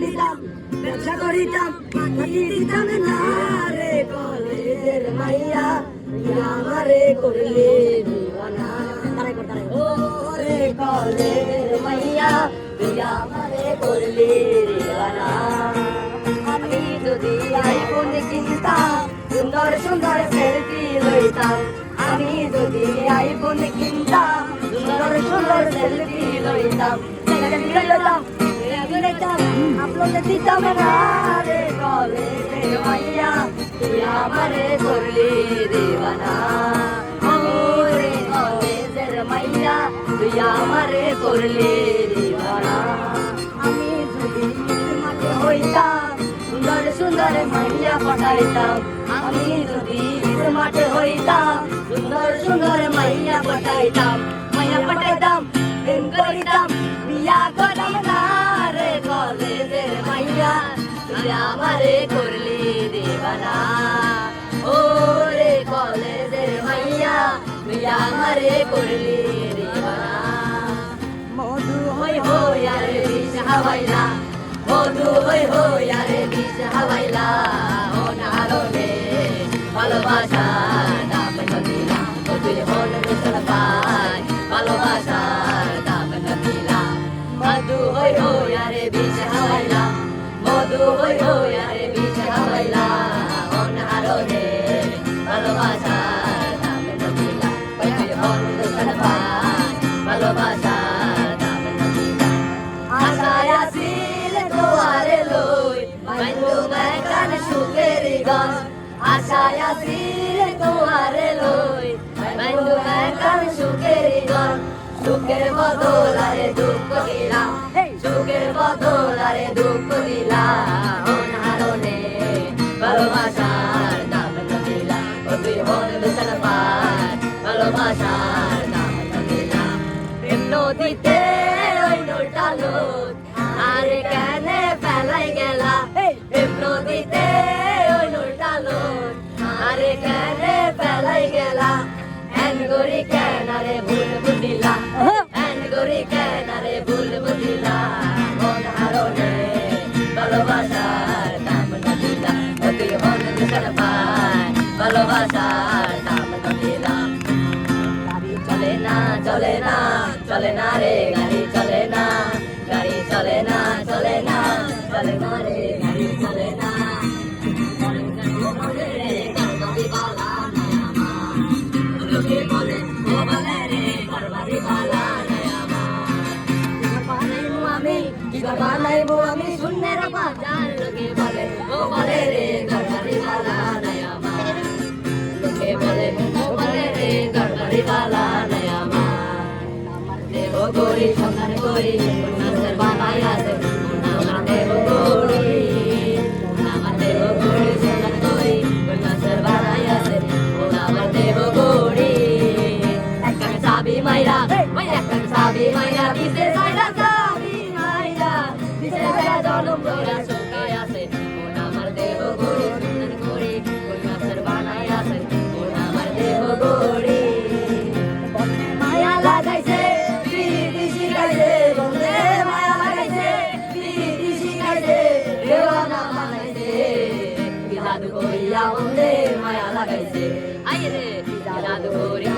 নিতাম ব্যবসা করিতাম ফাঁকি দিতাম না রে কলেজের মাইয়া তুই আমারে করলি দিওয়ানা ও রে কলেজের মাইয়া তুই আমারে করলি দিওয়ানা আমি যদি আইফোন কিনতাম সুন্দর সুন্দর সেলফি লইতাম আমি যদি আইফোন কিনতাম সুন্দর সুন্দর সেলফি লইতাম আপলোড দিতাম না রে কলেজের মাইয়া তুই আমারে করলি দিওয়ানা ও রে কলেজের মাইয়া তুই আমারে করলি দিওয়ানা আমি যদি মাঠে হইতাম সুন্দর সুন্দর মাইয়া পটাইতাম আমি যদি মাঠে হইতাম সুন্দর সুন্দর মাইয়া পটাইতাম প্রেম করিতাম বিয়া করিতাম না রে কলেজের মাইয়া তুই আমারে করলি দিওয়ানা ও রে কলেজের মাইয়া তুই আমারে করলি দিওয়ানা মধু হই হই আরে বিষ হাওয়াইলা মধু হই হই আরে বিষ হাওয়াইলা ও নারনে ভালোবাসা দাম নদিলা ও তুই হল মিশন পাই ভালোবাসার দাম নদিলা মধু হই হই আরে বিষ হাওয়াইলা মধু হই হই আরে বিষ হাওয়াইলা ও নারনে ভালোবাসার দাম নদিলা ও তুই হল মিশন পাই ভালোবাসার দাম নদিলা আশায় আসিল তোয়ারে লই বন্ধু মেকান সুখের গান আশায় আসিল তোয়ারে লই বন্ধু মেকান সুখের গান সুখের বদল আরে দুঃখ দিলাম সুখের বদল আরে দুঃখ দিলাম অনারণে ভালোবাসার দাম দিলাম ও তুই হল মিশন পাই ভালোবাসার দাম দিলাম প্রেম নদীতে ওই নোটা লোক আরে কেনে ফেলাই গেলা প্রেম নদীতে ওই নোটা লোক আরে কেনে ফেলাই গেলা এন গরি কেন আরে ভুল বুঝিলা এন গরি কেন আরে ভুল বুঝিলা মন হারনে ভালোবাসার দাম দিলা ও তুই হল মিশন পাই ভালোবাসার দাম দিলা গাড়ি চলে না চলে না চলে না রে গাড়ি চলে না গাড়ি চলে না চলে না চলে না রে গাড়ি চলে না লোকে বলে ও বলে রে ঘরবাড়ি বালা নাই আমার আমি কি বানাইবো আমি শূন্যের বাজার লোকে বলে ও বলে রে ঘরবাড়ি বালা নাই আমার লোকে বলে ও বলে রে ঘরবাড়ি বালা নাই আমার দেহ গরি সন্ধান করি নাচের বানাই আছে আমার দেহ গরি আমার দেহ গরি সন্ধান করি নাচের বানাই আছে আমার দেহ গরি একখান চাবি মাইরা ওই একখান চাবি মাইরা বিশে সাইডা চাবি মাইরা বিশে সাইডা জলম ধরা শুকায় আছে আমার দেহ গরি সন্ধান করি নাচের বানাই আছে আমার দেহ গরি মায়া লাগাইছে পিরিতি শিখাইছে বন্ধে মায়া লাগাইছে পিরিতি শিখাইছে দেওয়ানা বানাইছে জাদু করিয়া বন্ধে মায়া লাগাইছে আই রে জাদু করিয়া